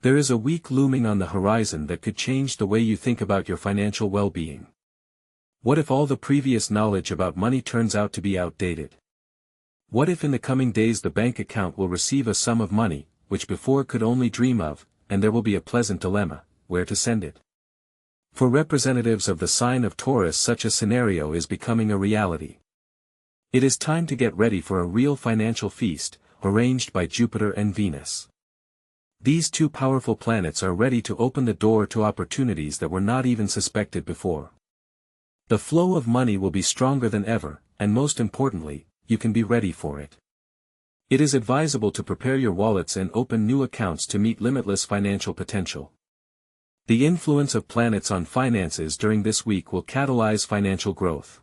There is a week looming on the horizon that could change the way you think about your financial well-being. What if all the previous knowledge about money turns out to be outdated? What if in the coming days the bank account will receive a sum of money, which before could only dream of, and there will be a pleasant dilemma, where to send it? For representatives of the sign of Taurus, such a scenario is becoming a reality. It is time to get ready for a real financial feast, arranged by Jupiter and Venus. These two powerful planets are ready to open the door to opportunities that were not even suspected before. The flow of money will be stronger than ever, and most importantly, you can be ready for it. It is advisable to prepare your wallets and open new accounts to meet limitless financial potential. The influence of planets on finances during this week will catalyze financial growth.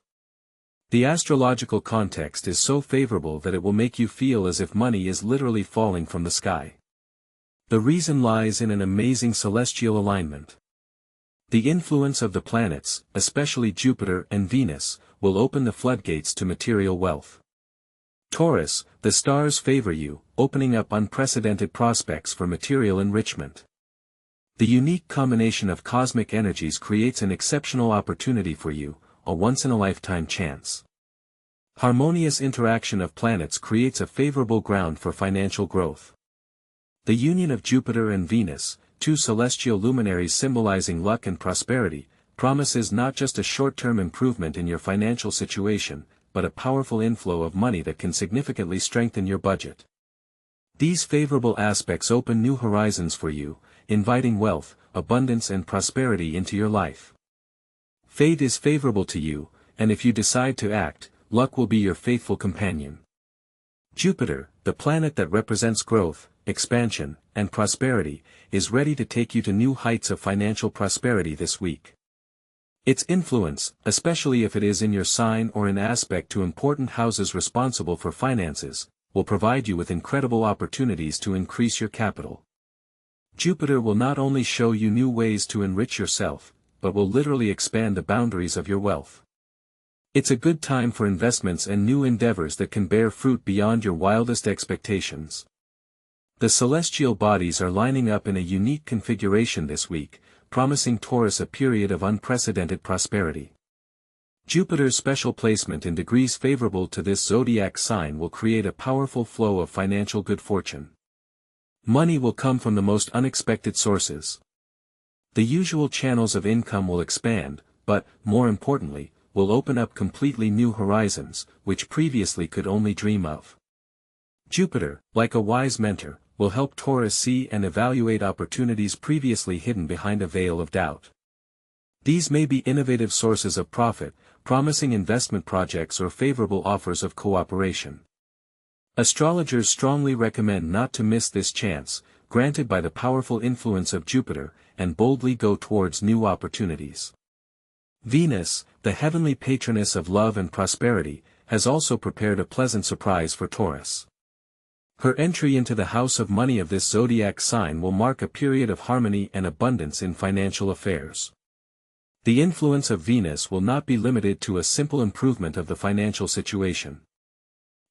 The astrological context is so favorable that it will make you feel as if money is literally falling from the sky. The reason lies in an amazing celestial alignment. The influence of the planets, especially Jupiter and Venus, will open the floodgates to material wealth. Taurus, the stars favor you, opening up unprecedented prospects for material enrichment. The unique combination of cosmic energies creates an exceptional opportunity for you, a once-in-a-lifetime chance. Harmonious interaction of planets creates a favorable ground for financial growth. The union of Jupiter and Venus, two celestial luminaries symbolizing luck and prosperity, promises not just a short-term improvement in your financial situation, but a powerful inflow of money that can significantly strengthen your budget. These favorable aspects open new horizons for you, inviting wealth, abundance and prosperity into your life. Fate is favorable to you, and if you decide to act, luck will be your faithful companion. Jupiter, the planet that represents growth, expansion, and prosperity, is ready to take you to new heights of financial prosperity this week. Its influence, especially if it is in your sign or in aspect to important houses responsible for finances, will provide you with incredible opportunities to increase your capital. Jupiter will not only show you new ways to enrich yourself, but will literally expand the boundaries of your wealth. It's a good time for investments and new endeavors that can bear fruit beyond your wildest expectations. The celestial bodies are lining up in a unique configuration this week, promising Taurus a period of unprecedented prosperity. Jupiter's special placement in degrees favorable to this zodiac sign will create a powerful flow of financial good fortune. Money will come from the most unexpected sources. The usual channels of income will expand, but, more importantly, will open up completely new horizons, which previously could only dream of. Jupiter, like a wise mentor, will help Taurus see and evaluate opportunities previously hidden behind a veil of doubt. These may be innovative sources of profit, promising investment projects or favorable offers of cooperation. Astrologers strongly recommend not to miss this chance, granted by the powerful influence of Jupiter, and boldly go towards new opportunities. Venus, the heavenly patroness of love and prosperity, has also prepared a pleasant surprise for Taurus. Her entry into the house of money of this zodiac sign will mark a period of harmony and abundance in financial affairs. The influence of Venus will not be limited to a simple improvement of the financial situation.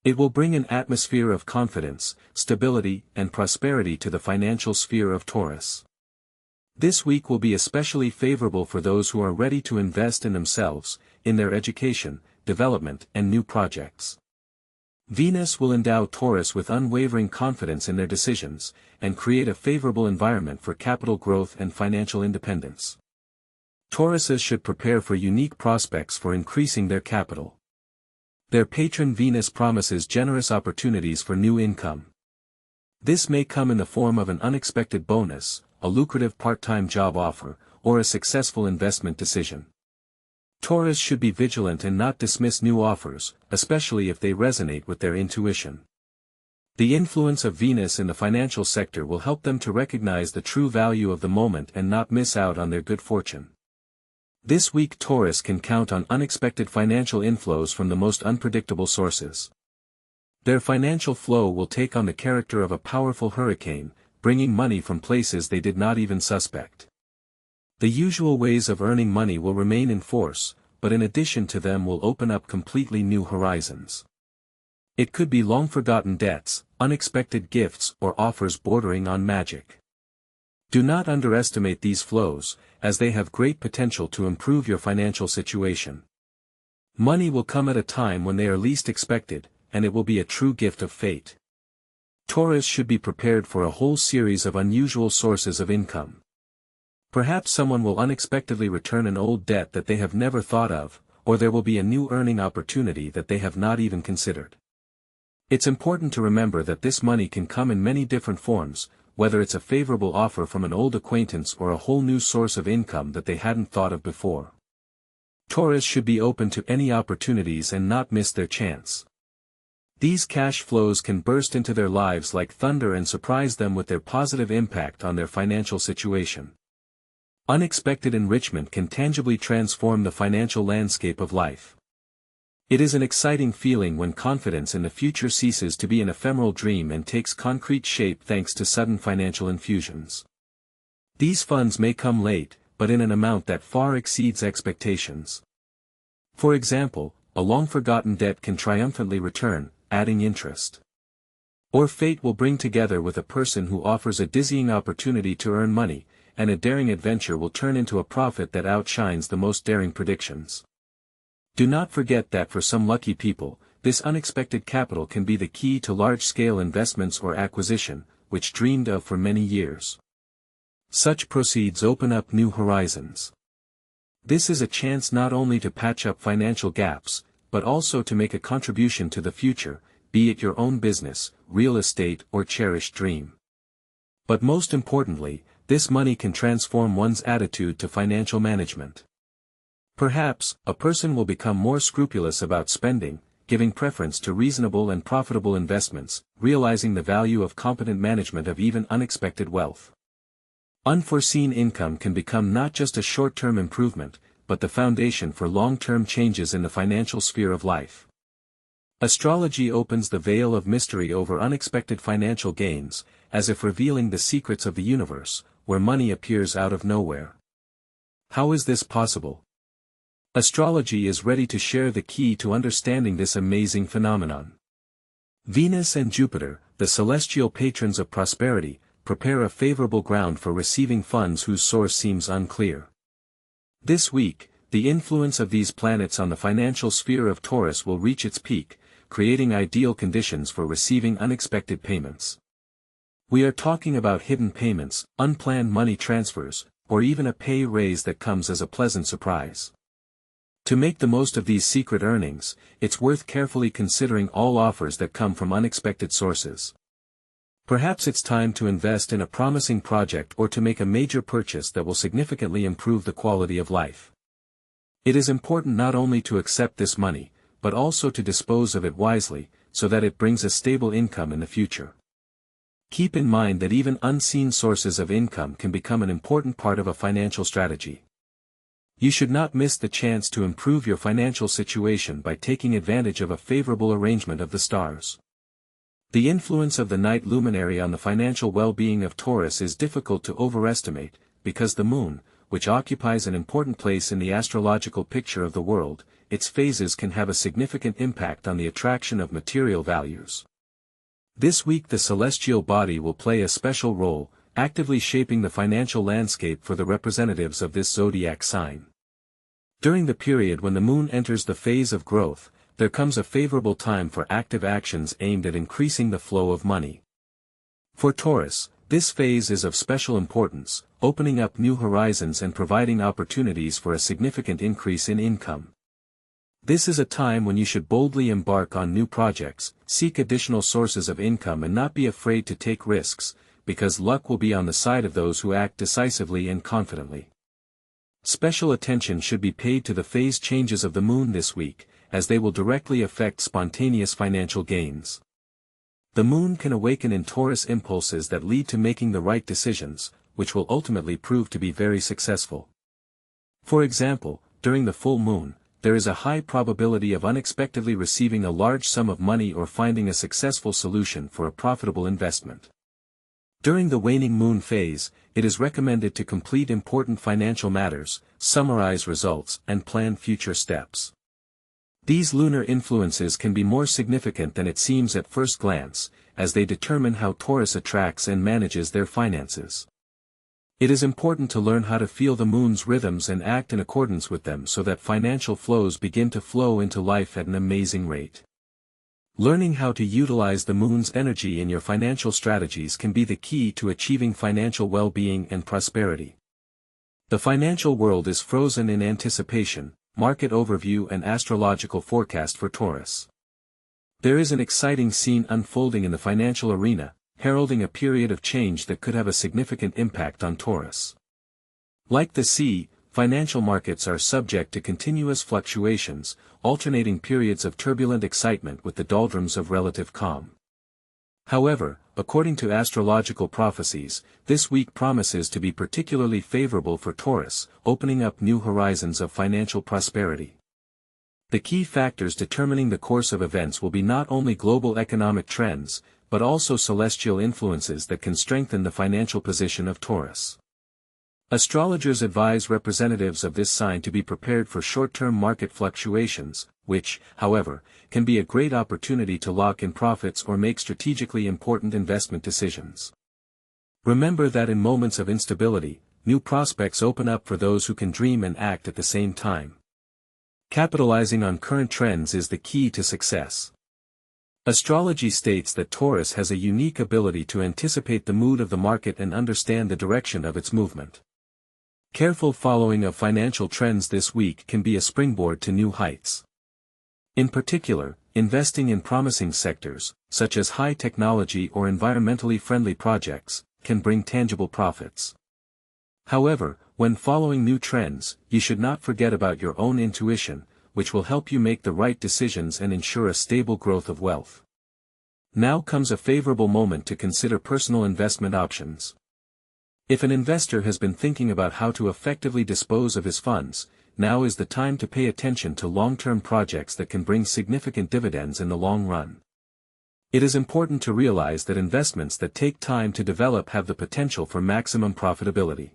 It will bring an atmosphere of confidence, stability, and prosperity to the financial sphere of Taurus. This week will be especially favorable for those who are ready to invest in themselves, in their education, development, and new projects. Venus will endow Taurus with unwavering confidence in their decisions, and create a favorable environment for capital growth and financial independence. Tauruses should prepare for unique prospects for increasing their capital. Their patron Venus promises generous opportunities for new income. This may come in the form of an unexpected bonus, a lucrative part-time job offer, or a successful investment decision. Taurus should be vigilant and not dismiss new offers, especially if they resonate with their intuition. The influence of Venus in the financial sector will help them to recognize the true value of the moment and not miss out on their good fortune. This week Taurus can count on unexpected financial inflows from the most unpredictable sources. Their financial flow will take on the character of a powerful hurricane, bringing money from places they did not even suspect. The usual ways of earning money will remain in force, but in addition to them will open up completely new horizons. It could be long-forgotten debts, unexpected gifts or offers bordering on magic. Do not underestimate these flows, as they have great potential to improve your financial situation. Money will come at a time when they are least expected, and it will be a true gift of fate. Taurus should be prepared for a whole series of unusual sources of income. Perhaps someone will unexpectedly return an old debt that they have never thought of, or there will be a new earning opportunity that they have not even considered. It's important to remember that this money can come in many different forms, whether it's a favorable offer from an old acquaintance or a whole new source of income that they hadn't thought of before. Taurus should be open to any opportunities and not miss their chance. These cash flows can burst into their lives like thunder and surprise them with their positive impact on their financial situation. Unexpected enrichment can tangibly transform the financial landscape of life. It is an exciting feeling when confidence in the future ceases to be an ephemeral dream and takes concrete shape thanks to sudden financial infusions. These funds may come late, but in an amount that far exceeds expectations. For example, a long-forgotten debt can triumphantly return, adding interest. Or fate will bring together with a person who offers a dizzying opportunity to earn money, and a daring adventure will turn into a profit that outshines the most daring predictions. Do not forget that for some lucky people, this unexpected capital can be the key to large-scale investments or acquisition, which dreamed of for many years. Such proceeds open up new horizons. This is a chance not only to patch up financial gaps, but also to make a contribution to the future, be it your own business, real estate or cherished dream. But most importantly, this money can transform one's attitude to financial management. Perhaps, a person will become more scrupulous about spending, giving preference to reasonable and profitable investments, realizing the value of competent management of even unexpected wealth. Unforeseen income can become not just a short-term improvement, but the foundation for long-term changes in the financial sphere of life. Astrology opens the veil of mystery over unexpected financial gains, as if revealing the secrets of the universe, where money appears out of nowhere. How is this possible? Astrology is ready to share the key to understanding this amazing phenomenon. Venus and Jupiter, the celestial patrons of prosperity, prepare a favorable ground for receiving funds whose source seems unclear. This week, the influence of these planets on the financial sphere of Taurus will reach its peak, creating ideal conditions for receiving unexpected payments. We are talking about hidden payments, unplanned money transfers, or even a pay raise that comes as a pleasant surprise. To make the most of these secret earnings, it's worth carefully considering all offers that come from unexpected sources. Perhaps it's time to invest in a promising project or to make a major purchase that will significantly improve the quality of life. It is important not only to accept this money, but also to dispose of it wisely, so that it brings a stable income in the future. Keep in mind that even unseen sources of income can become an important part of a financial strategy. You should not miss the chance to improve your financial situation by taking advantage of a favorable arrangement of the stars. The influence of the night luminary on the financial well-being of Taurus is difficult to overestimate, because the moon, which occupies an important place in the astrological picture of the world, its phases can have a significant impact on the attraction of material values. This week the celestial body will play a special role, actively shaping the financial landscape for the representatives of this zodiac sign. During the period when the moon enters the phase of growth, there comes a favorable time for active actions aimed at increasing the flow of money. For Taurus, this phase is of special importance, opening up new horizons and providing opportunities for a significant increase in income. This is a time when you should boldly embark on new projects, seek additional sources of income and not be afraid to take risks, because luck will be on the side of those who act decisively and confidently. Special attention should be paid to the phase changes of the moon this week, as they will directly affect spontaneous financial gains. The moon can awaken in Taurus impulses that lead to making the right decisions, which will ultimately prove to be very successful. For example, during the full moon, there is a high probability of unexpectedly receiving a large sum of money or finding a successful solution for a profitable investment. During the waning moon phase, it is recommended to complete important financial matters, summarize results, and plan future steps. These lunar influences can be more significant than it seems at first glance, as they determine how Taurus attracts and manages their finances. It is important to learn how to feel the moon's rhythms and act in accordance with them so that financial flows begin to flow into life at an amazing rate. Learning how to utilize the moon's energy in your financial strategies can be the key to achieving financial well-being and prosperity. The financial world is frozen in anticipation, market overview and astrological forecast for Taurus. There is an exciting scene unfolding in the financial arena, heralding a period of change that could have a significant impact on Taurus. Like the sea, financial markets are subject to continuous fluctuations, alternating periods of turbulent excitement with the doldrums of relative calm. However, according to astrological prophecies, this week promises to be particularly favorable for Taurus, opening up new horizons of financial prosperity. The key factors determining the course of events will be not only global economic trends, but also celestial influences that can strengthen the financial position of Taurus. Astrologers advise representatives of this sign to be prepared for short-term market fluctuations, which, however, can be a great opportunity to lock in profits or make strategically important investment decisions. Remember that in moments of instability, new prospects open up for those who can dream and act at the same time. Capitalizing on current trends is the key to success. Astrology states that Taurus has a unique ability to anticipate the mood of the market and understand the direction of its movement. Careful following of financial trends this week can be a springboard to new heights. In particular, investing in promising sectors, such as high technology or environmentally friendly projects, can bring tangible profits. However, when following new trends, you should not forget about your own intuition, which will help you make the right decisions and ensure a stable growth of wealth. Now comes a favorable moment to consider personal investment options. If an investor has been thinking about how to effectively dispose of his funds, now is the time to pay attention to long-term projects that can bring significant dividends in the long run. It is important to realize that investments that take time to develop have the potential for maximum profitability.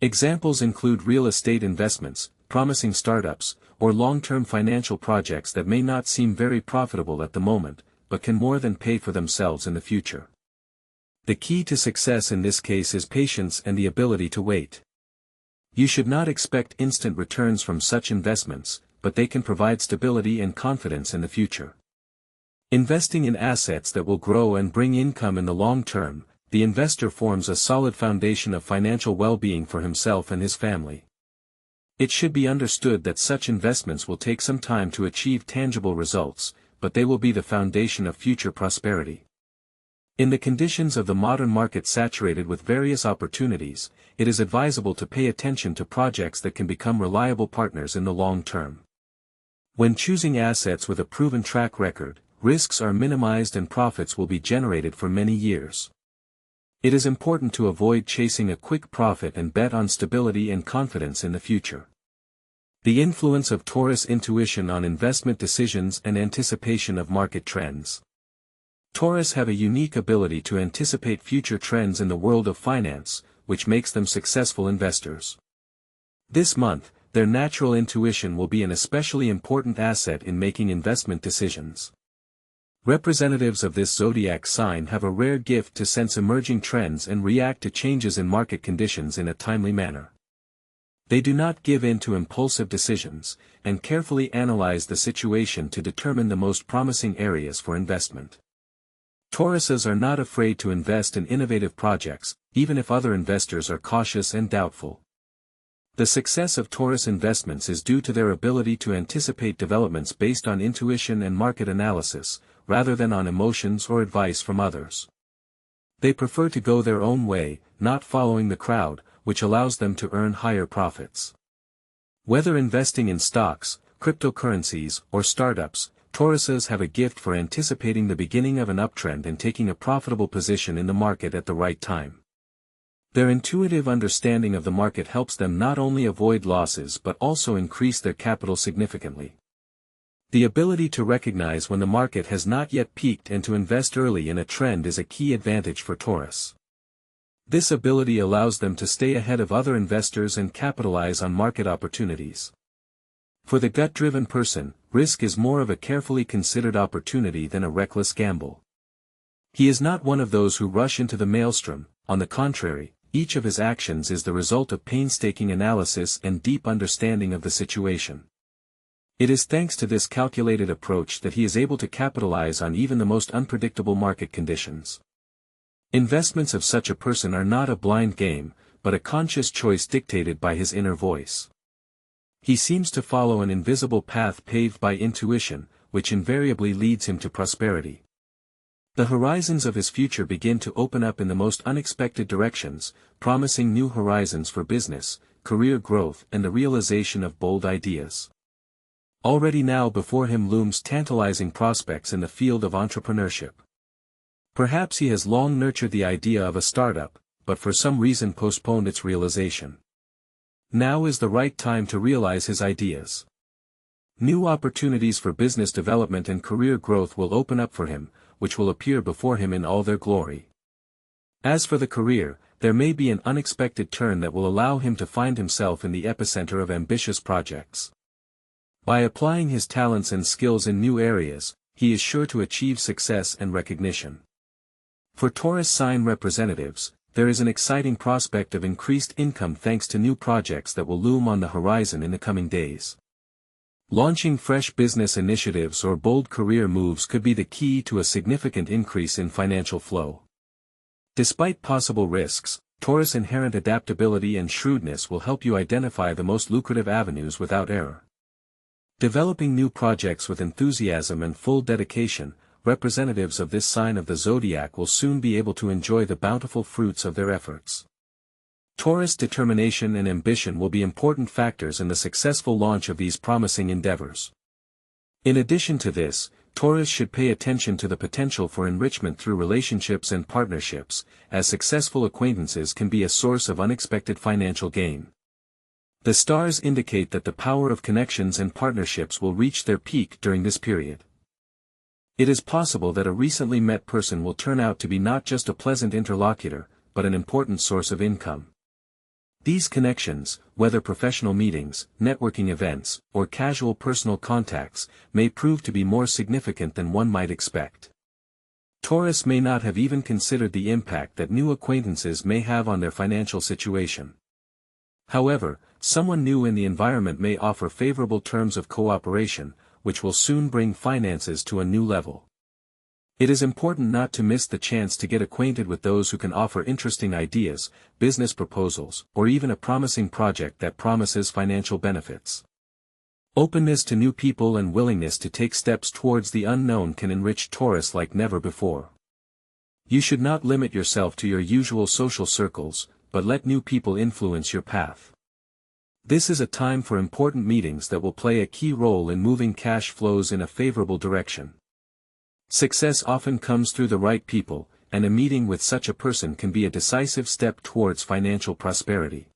Examples include real estate investments, promising startups, or long-term financial projects that may not seem very profitable at the moment, but can more than pay for themselves in the future. The key to success in this case is patience and the ability to wait. You should not expect instant returns from such investments, but they can provide stability and confidence in the future. Investing in assets that will grow and bring income in the long term, the investor forms a solid foundation of financial well-being for himself and his family. It should be understood that such investments will take some time to achieve tangible results, but they will be the foundation of future prosperity. In the conditions of the modern market saturated with various opportunities, it is advisable to pay attention to projects that can become reliable partners in the long term. When choosing assets with a proven track record, risks are minimized and profits will be generated for many years. It is important to avoid chasing a quick profit and bet on stability and confidence in the future. The influence of Taurus intuition on investment decisions and anticipation of market trends. Taurus have a unique ability to anticipate future trends in the world of finance, which makes them successful investors. This month, their natural intuition will be an especially important asset in making investment decisions. Representatives of this zodiac sign have a rare gift to sense emerging trends and react to changes in market conditions in a timely manner. They do not give in to impulsive decisions, and carefully analyze the situation to determine the most promising areas for investment. Tauruses are not afraid to invest in innovative projects, even if other investors are cautious and doubtful. The success of Taurus investments is due to their ability to anticipate developments based on intuition and market analysis, rather than on emotions or advice from others. They prefer to go their own way, not following the crowd, which allows them to earn higher profits. Whether investing in stocks, cryptocurrencies, or startups, Tauruses have a gift for anticipating the beginning of an uptrend and taking a profitable position in the market at the right time. Their intuitive understanding of the market helps them not only avoid losses but also increase their capital significantly. The ability to recognize when the market has not yet peaked and to invest early in a trend is a key advantage for Taurus. This ability allows them to stay ahead of other investors and capitalize on market opportunities. For the gut-driven person, risk is more of a carefully considered opportunity than a reckless gamble. He is not one of those who rush into the maelstrom, on the contrary, each of his actions is the result of painstaking analysis and deep understanding of the situation. It is thanks to this calculated approach that he is able to capitalize on even the most unpredictable market conditions. Investments of such a person are not a blind game, but a conscious choice dictated by his inner voice. He seems to follow an invisible path paved by intuition, which invariably leads him to prosperity. The horizons of his future begin to open up in the most unexpected directions, promising new horizons for business, career growth and the realization of bold ideas. Already now before him looms tantalizing prospects in the field of entrepreneurship. Perhaps he has long nurtured the idea of a startup, but for some reason postponed its realization. Now is the right time to realize his ideas. New opportunities for business development and career growth will open up for him, which will appear before him in all their glory. As for the career, there may be an unexpected turn that will allow him to find himself in the epicenter of ambitious projects. By applying his talents and skills in new areas, he is sure to achieve success and recognition. For Taurus sign representatives, there is an exciting prospect of increased income thanks to new projects that will loom on the horizon in the coming days. Launching fresh business initiatives or bold career moves could be the key to a significant increase in financial flow. Despite possible risks, Taurus' inherent adaptability and shrewdness will help you identify the most lucrative avenues without error. Developing new projects with enthusiasm and full dedication, representatives of this sign of the zodiac will soon be able to enjoy the bountiful fruits of their efforts. Taurus' determination and ambition will be important factors in the successful launch of these promising endeavors. In addition to this, Taurus should pay attention to the potential for enrichment through relationships and partnerships, as successful acquaintances can be a source of unexpected financial gain. The stars indicate that the power of connections and partnerships will reach their peak during this period. It is possible that a recently met person will turn out to be not just a pleasant interlocutor, but an important source of income. These connections, whether professional meetings, networking events, or casual personal contacts, may prove to be more significant than one might expect. Taurus may not have even considered the impact that new acquaintances may have on their financial situation. However, someone new in the environment may offer favorable terms of cooperation, which will soon bring finances to a new level. It is important not to miss the chance to get acquainted with those who can offer interesting ideas, business proposals, or even a promising project that promises financial benefits. Openness to new people and willingness to take steps towards the unknown can enrich Taurus like never before. You should not limit yourself to your usual social circles, but let new people influence your path. This is a time for important meetings that will play a key role in moving cash flows in a favorable direction. Success often comes through the right people, and a meeting with such a person can be a decisive step towards financial prosperity.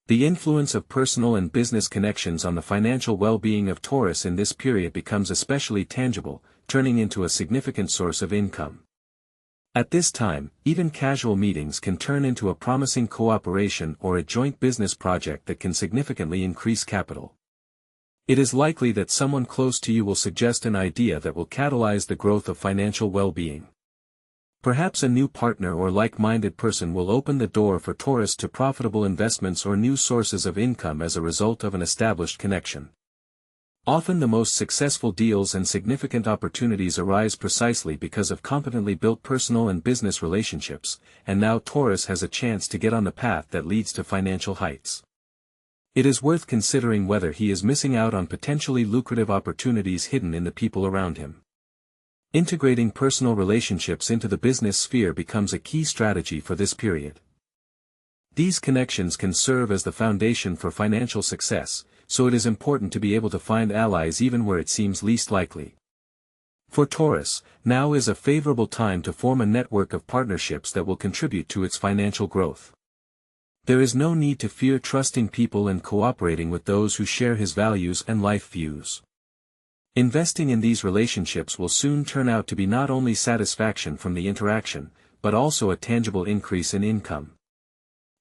The influence of personal and business connections on the financial well-being of Taurus in this period becomes especially tangible, turning into a significant source of income. At this time, even casual meetings can turn into a promising cooperation or a joint business project that can significantly increase capital. It is likely that someone close to you will suggest an idea that will catalyze the growth of financial well-being. Perhaps a new partner or like-minded person will open the door for Taurus to profitable investments or new sources of income as a result of an established connection. Often the most successful deals and significant opportunities arise precisely because of competently built personal and business relationships, and now Taurus has a chance to get on the path that leads to financial heights. It is worth considering whether he is missing out on potentially lucrative opportunities hidden in the people around him. Integrating personal relationships into the business sphere becomes a key strategy for this period. These connections can serve as the foundation for financial success, so it is important to be able to find allies even where it seems least likely. For Taurus, now is a favorable time to form a network of partnerships that will contribute to its financial growth. There is no need to fear trusting people and cooperating with those who share his values and life views. Investing in these relationships will soon turn out to be not only satisfaction from the interaction, but also a tangible increase in income.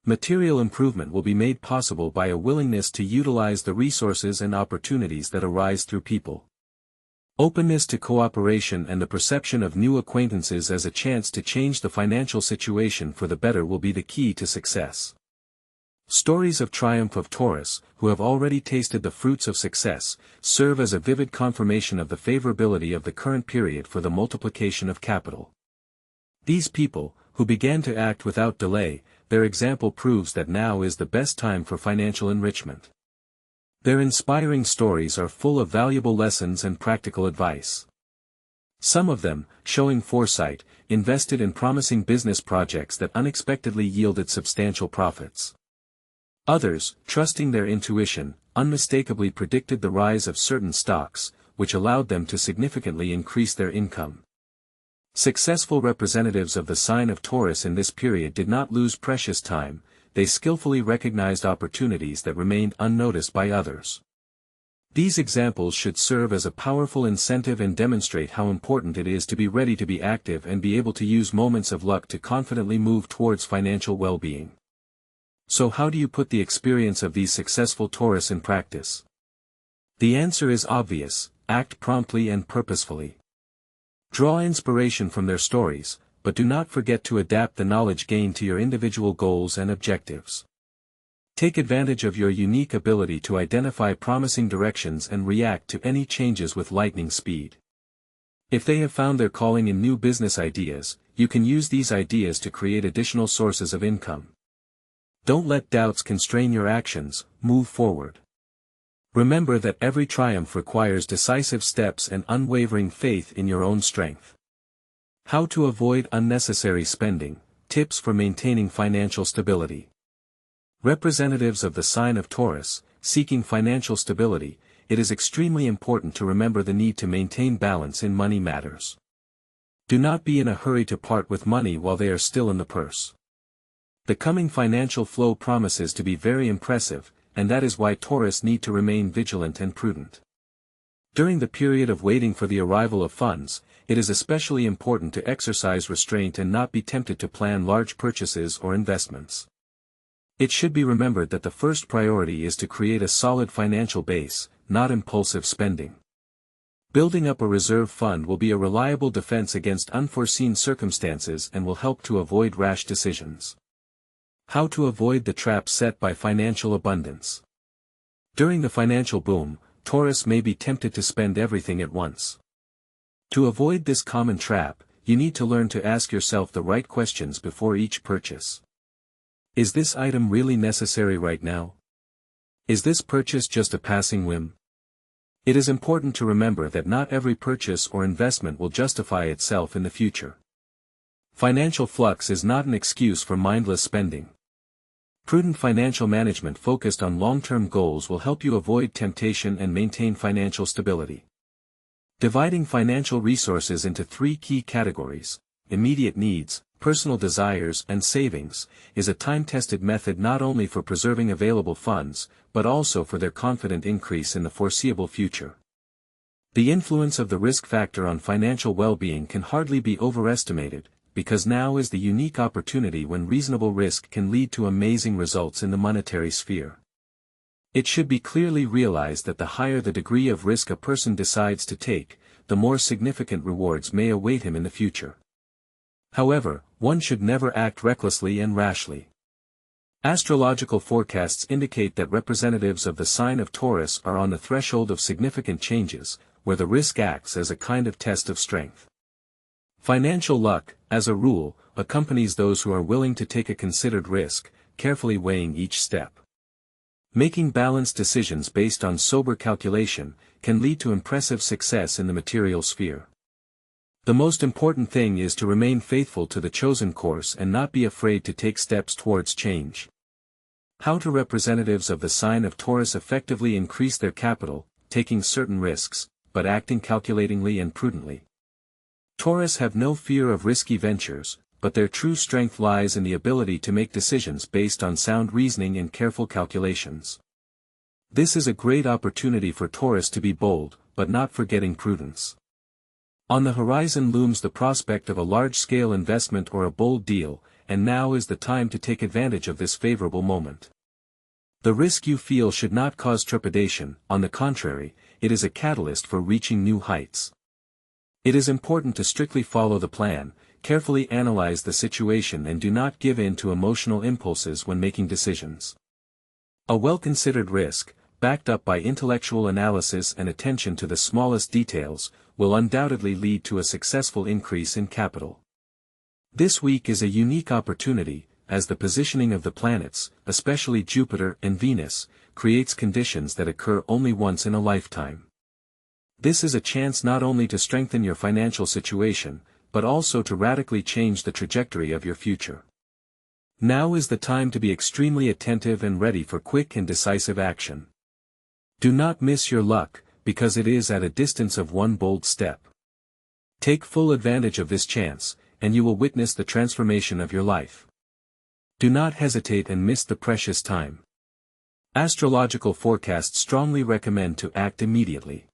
Material improvement will be made possible by a willingness to utilize the resources and opportunities that arise through people. Openness to cooperation and the perception of new acquaintances as a chance to change the financial situation for the better will be the key to success. Stories of triumph of Taurus, who have already tasted the fruits of success, serve as a vivid confirmation of the favorability of the current period for the multiplication of capital. These people, who began to act without delay, their example proves that now is the best time for financial enrichment. Their inspiring stories are full of valuable lessons and practical advice. Some of them, showing foresight, invested in promising business projects that unexpectedly yielded substantial profits. Others, trusting their intuition, unmistakably predicted the rise of certain stocks, which allowed them to significantly increase their income. Successful representatives of the sign of Taurus in this period did not lose precious time, they skillfully recognized opportunities that remained unnoticed by others. These examples should serve as a powerful incentive and demonstrate how important it is to be ready to be active and be able to use moments of luck to confidently move towards financial well-being. So how do you put the experience of these successful Taurus in practice? The answer is obvious: act promptly and purposefully. Draw inspiration from their stories, but do not forget to adapt the knowledge gained to your individual goals and objectives. Take advantage of your unique ability to identify promising directions and react to any changes with lightning speed. If they have found their calling in new business ideas, you can use these ideas to create additional sources of income. Don't let doubts constrain your actions, move forward. Remember that every triumph requires decisive steps and unwavering faith in your own strength. How to avoid unnecessary spending, tips for maintaining financial stability. Representatives of the sign of Taurus, seeking financial stability, it is extremely important to remember the need to maintain balance in money matters. Do not be in a hurry to part with money while they are still in the purse. The coming financial flow promises to be very impressive, and that is why Taurus need to remain vigilant and prudent. During the period of waiting for the arrival of funds, it is especially important to exercise restraint and not be tempted to plan large purchases or investments. It should be remembered that the first priority is to create a solid financial base, not impulsive spending. Building up a reserve fund will be a reliable defense against unforeseen circumstances and will help to avoid rash decisions. How to avoid the trap set by financial abundance. During the financial boom, Taurus may be tempted to spend everything at once. To avoid this common trap, you need to learn to ask yourself the right questions before each purchase. Is this item really necessary right now? Is this purchase just a passing whim? It is important to remember that not every purchase or investment will justify itself in the future. Financial flux is not an excuse for mindless spending. Prudent financial management focused on long-term goals will help you avoid temptation and maintain financial stability. Dividing financial resources into three key categories: immediate needs, personal desires and savings, is a time-tested method not only for preserving available funds, but also for their confident increase in the foreseeable future. The influence of the risk factor on financial well-being can hardly be overestimated, because now is the unique opportunity when reasonable risk can lead to amazing results in the monetary sphere. It should be clearly realized that the higher the degree of risk a person decides to take, the more significant rewards may await him in the future. However, one should never act recklessly and rashly. Astrological forecasts indicate that representatives of the sign of Taurus are on the threshold of significant changes, where the risk acts as a kind of test of strength. Financial luck, as a rule, accompanies those who are willing to take a considered risk, carefully weighing each step. Making balanced decisions based on sober calculation can lead to impressive success in the material sphere. The most important thing is to remain faithful to the chosen course and not be afraid to take steps towards change. How do representatives of the sign of Taurus effectively increase their capital, taking certain risks, but acting calculatingly and prudently? Taurus have no fear of risky ventures, but their true strength lies in the ability to make decisions based on sound reasoning and careful calculations. This is a great opportunity for Taurus to be bold, but not forgetting prudence. On the horizon looms the prospect of a large-scale investment or a bold deal, and now is the time to take advantage of this favorable moment. The risk you feel should not cause trepidation; on the contrary, it is a catalyst for reaching new heights. It is important to strictly follow the plan, carefully analyze the situation and do not give in to emotional impulses when making decisions. A well-considered risk, backed up by intellectual analysis and attention to the smallest details, will undoubtedly lead to a successful increase in capital. This week is a unique opportunity, as the positioning of the planets, especially Jupiter and Venus, creates conditions that occur only once in a lifetime. This is a chance not only to strengthen your financial situation, but also to radically change the trajectory of your future. Now is the time to be extremely attentive and ready for quick and decisive action. Do not miss your luck, because it is at a distance of one bold step. Take full advantage of this chance, and you will witness the transformation of your life. Do not hesitate and miss the precious time. Astrological forecasts strongly recommend to act immediately.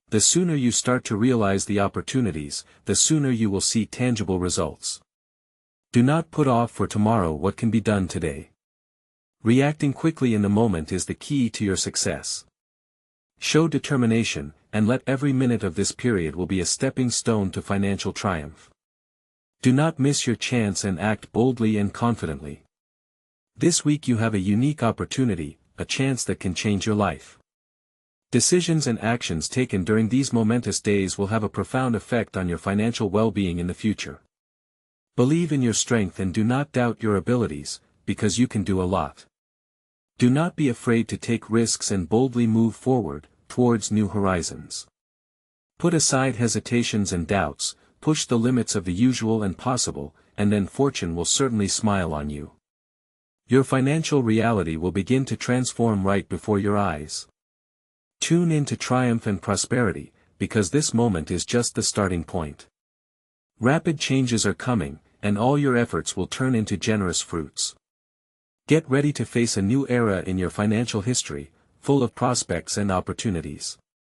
The sooner you start to realize the opportunities, the sooner you will see tangible results. Do not put off for tomorrow what can be done today. Reacting quickly in the moment is the key to your success. Show determination, and let every minute of this period will be a stepping stone to financial triumph. Do not miss your chance and act boldly and confidently. This week you have a unique opportunity, a chance that can change your life. Decisions and actions taken during these momentous days will have a profound effect on your financial well-being in the future. Believe in your strength and do not doubt your abilities, because you can do a lot. Do not be afraid to take risks and boldly move forward, towards new horizons. Put aside hesitations and doubts, push the limits of the usual and possible, and then fortune will certainly smile on you. Your financial reality will begin to transform right before your eyes. Tune in to triumph and prosperity, because this moment is just the starting point. Rapid changes are coming, and all your efforts will turn into generous fruits. Get ready to face a new era in your financial history, full of prospects and opportunities.